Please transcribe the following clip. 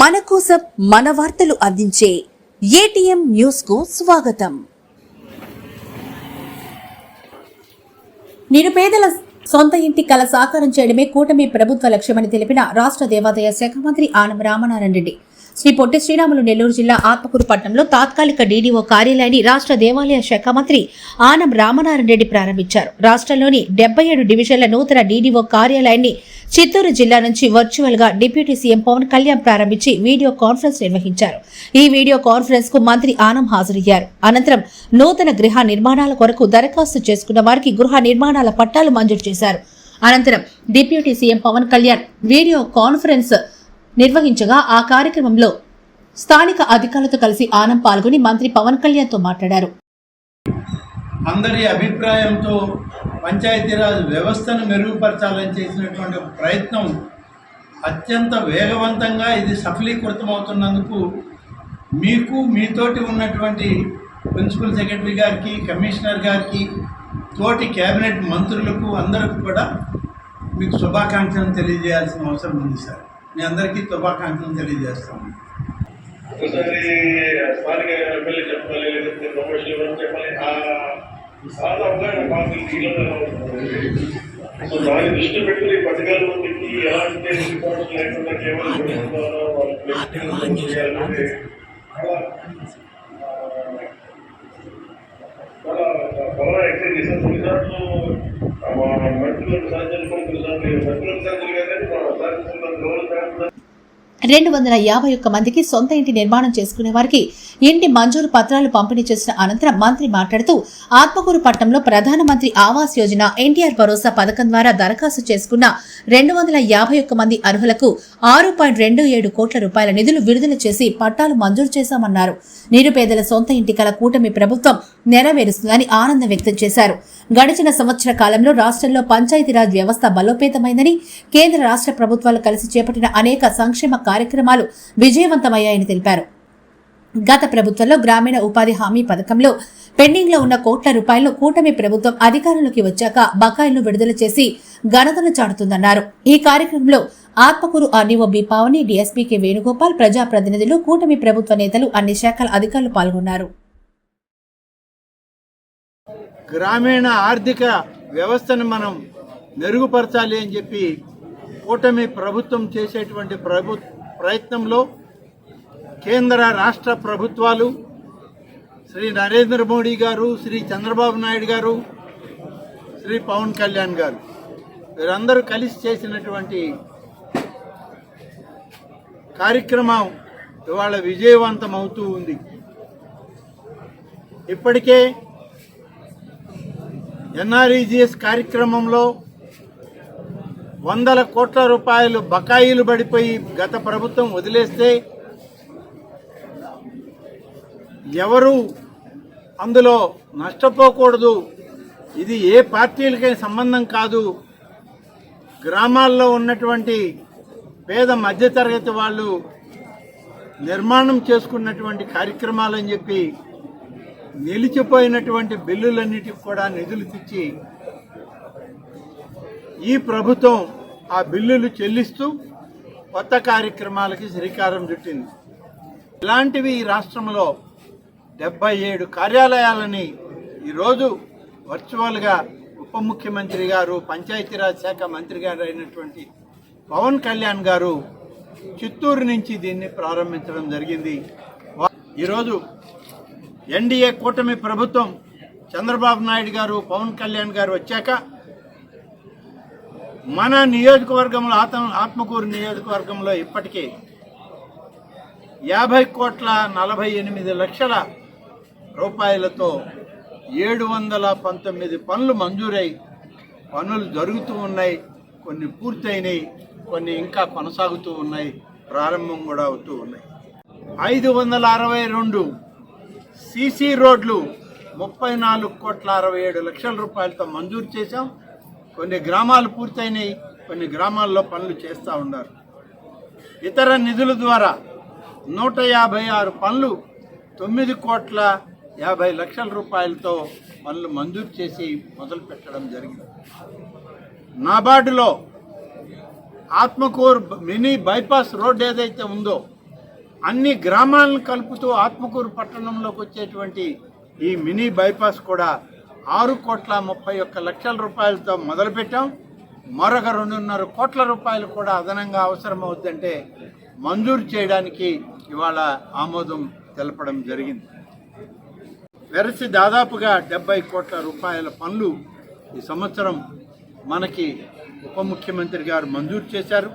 మన కోసం మన వార్తలు అందించే ఏటీఎం న్యూస్ కు స్వాగతం. నిరుపేదల సొంత ఇంటి కల సాకారం చేయడమే కూటమి ప్రభుత్వ లక్ష్యమని తెలిపిన రాష్ట్ర దేవాదాయ శాఖ మంత్రి ఆనం రామనారాయణ రెడ్డి శ్రీ పొట్టి శ్రీరాములు నెల్లూరు జిల్లా ఆత్మకూరు పట్టణంలో తాత్కాలిక డీడీఓ కార్యాలయాన్ని రాష్ట్ర దేవాలయ శాఖ మంత్రి ఆనం రామనారాయణ రెడ్డి ప్రారంభించారు. రాష్ట్రంలోని 77 డివిజన్ల నూతన డీడీఓ కార్యాలయాన్ని చిత్తూరు జిల్లా నుంచి వర్చువల్ గా డిప్యూటీ సీఎం పవన్ కళ్యాణ్ ప్రారంభించి వీడియో కాన్ఫరెన్స్ నిర్వహించారు. ఈ వీడియో కాన్ఫరెన్స్ కు మంత్రి ఆనం హాజరయ్యారు. అనంతరం నూతన గృహ నిర్మాణాల కొరకు దరఖాస్తు చేసుకున్న వారికి గృహ నిర్మాణాల పట్టాలు మంజూరు చేశారు. అనంతరం deputy CM Pawan Kalyan video conference నిర్వహించగా ఆ కార్యక్రమంలో స్థానిక అధికారులతో కలిసి ఆనం పాల్గొని మంత్రి పవన్ కళ్యాణ్ తో మాట్లాడారు. అందరి అభిప్రాయంతో పంచాయతీరాజ్ వ్యవస్థను మెరుగుపరచాలని చేసినటువంటి ప్రయత్నం అత్యంత వేగవంతంగా ఇది సఫలీకృతమవుతున్నందుకు మీకు మీతోటి ఉన్నటువంటి ప్రిన్సిపల్ సెక్రటరీ గారికి, కమిషనర్ గారికి, తోటి కేబినెట్ మంత్రులకు అందరికీ కూడా మీకు శుభాకాంక్షలు తెలియజేయాల్సిన అవసరం ఉంది సార్. మీ అందరికీ శుభాకాంక్షలు తెలియజేస్తాము. ఒకసారి స్థానిక ఎమ్మెల్యే చెప్పాలి, లేకపోతే ప్రొఫెషనల్ చెప్పాలి, సో దాన్ని దృష్టి పెట్టుకుని పథకాలు పెట్టి ఎలాంటి రికార్డ్స్ లేకుండా కేవలం చాలా బాగా ఎక్సైజ్ చేశారు. కొన్నిసార్లు మంత్రులకు సాధ్యం, కొన్నిసార్లు మంత్రులకు సాధ్యం కాదని మా 251 మందికి సొంత ఇంటి నిర్మాణం చేసుకునే వారికి ఇంటి మంజూరు పత్రాలు పంపిణీ చేసిన అనంతరం మంత్రి మాట్లాడుతూ ఆత్మకూరు పట్టణంలో ప్రధానమంత్రి ఆవాస్ యోజన ఎన్టీఆర్ భరోసా పథకం ద్వారా దరఖాస్తు చేసుకున్న 251 మంది అర్హులకు 6.27 కోట్ల రూపాయల నిధులు విడుదల చేసి పట్టాలు మంజూరు చేశామన్నారు. నిరుపేదల సొంత ఇంటి కల కూటమి ప్రభుత్వం నెరవేరుస్తుందని ఆనందం వ్యక్తం చేశారు. గడిచిన సంవత్సర కాలంలో రాష్ట్రంలో పంచాయతీరాజ్ వ్యవస్థ బలోపేతమైందని, కేంద్ర రాష్ట్ర ప్రభుత్వాలు కలిసి చేపట్టిన అనేక సంక్షేమ కార్యక్రమాలు విజయవంతమయ్యాయని తెలిపారు. గత ప్రభుత్వంలో గ్రామీణ ఉపాధి హామీ పథకంలో పెండింగ్ లో ఉన్న కోట్ల రూపాయలను కూటమి ప్రభుత్వం అధికారంలోకి వచ్చాక బకాయిలను విడుదల చేసి ఘనతను చాటుతుందన్నారు. ఈ కార్యక్రమంలో Atmakur RDO B Pavani, DSP K Venugopal, ప్రజాప్రతినిధులు, కూటమి ప్రభుత్వ నేతలు, అన్ని శాఖల అధికారులు పాల్గొన్నారు. గ్రామీణ ఆర్థిక వ్యవస్థను మనం మెరుగుపరచాలి అని చెప్పి కూటమి ప్రభుత్వం చేసేటువంటి ప్రయత్నంలో కేంద్ర రాష్ట్ర ప్రభుత్వాలు, శ్రీ నరేంద్ర మోడీ గారు, శ్రీ చంద్రబాబు నాయుడు గారు, శ్రీ పవన్ కళ్యాణ్ గారు వీరందరూ కలిసి చేసినటువంటి కార్యక్రమం ఇవాళ విజయవంతం అవుతూ ఉంది. ఇప్పటికే ఎన్ఆర్ఈజీఎస్ కార్యక్రమంలో 100 కోట్ల రూపాయలు బకాయిలు పడిపోయి గత ప్రభుత్వం వదిలేస్తే ఎవరు అందులో నష్టపోకూడదు, ఇది ఏ పార్టీలకి సంబంధం కాదు, గ్రామాల్లో ఉన్నటువంటి పేద మధ్యతరగతి వాళ్ళు నిర్మాణం చేసుకున్నటువంటి కార్యక్రమాలని చెప్పి నిలిచిపోయినటువంటి బిల్లులన్నిటికి కూడా నిధులు తెచ్చి ఈ ప్రభుత్వం ఆ బిల్లులు చెల్లిస్తూ కొత్త కార్యక్రమాలకి శ్రీకారం చుట్టింది. ఇలాంటివి ఈ రాష్ట్రంలో 77 కార్యాలయాలని ఈరోజు వర్చువల్గా ఉప ముఖ్యమంత్రి గారు, పంచాయతీరాజ్ శాఖ మంత్రి గారు అయినటువంటి పవన్ కళ్యాణ్ గారు చిత్తూరు నుంచి దీన్ని ప్రారంభించడం జరిగింది. ఈరోజు ఎన్డీఏ కూటమి ప్రభుత్వం చంద్రబాబు నాయుడు గారు, పవన్ కళ్యాణ్ గారు వచ్చాక మన నియోజకవర్గంలో, ఆత్మకూరు నియోజకవర్గంలో ఇప్పటికే 50,48,00,000 రూపాయలతో 719 పనులు మంజూరై పనులు జరుగుతూ ఉన్నాయి. కొన్ని పూర్తయినాయి, కొన్ని ఇంకా కొనసాగుతూ ఉన్నాయి, ప్రారంభం కూడా అవుతూ ఉన్నాయి. 562 సీసీ రోడ్లు 34,67,00,000 రూపాయలతో మంజూరు చేశాం. కొన్ని గ్రామాలు పూర్తయినాయి, కొన్ని గ్రామాల్లో పనులు చేస్తూ ఉన్నారు. ఇతర నిధుల ద్వారా 156 పనులు 9,50,00,000 రూపాయలతో పనులు మంజూరు చేసి మొదలు పెట్టడం జరిగింది. నాబార్డులో ఆత్మకూరు మినీ బైపాస్ రోడ్ ఏదైతే ఉందో అన్ని గ్రామాలను కలుపుతూ ఆత్మకూరు పట్టణంలోకి వచ్చేటువంటి ఈ మినీ బైపాస్ కూడా 6,31,00,000 రూపాయలతో మొదలుపెట్టాం. మరొక 2.5 కోట్ల రూపాయలు కూడా అదనంగా అవసరం అవుతుందంటే మంజూరు చేయడానికి ఇవాళ ఆమోదం తెలపడం జరిగింది. వెరసి దాదాపుగా 70 కోట్ల రూపాయల పనులు ఈ సంవత్సరం మనకి ఉప ముఖ్యమంత్రి గారు మంజూరు చేశారు.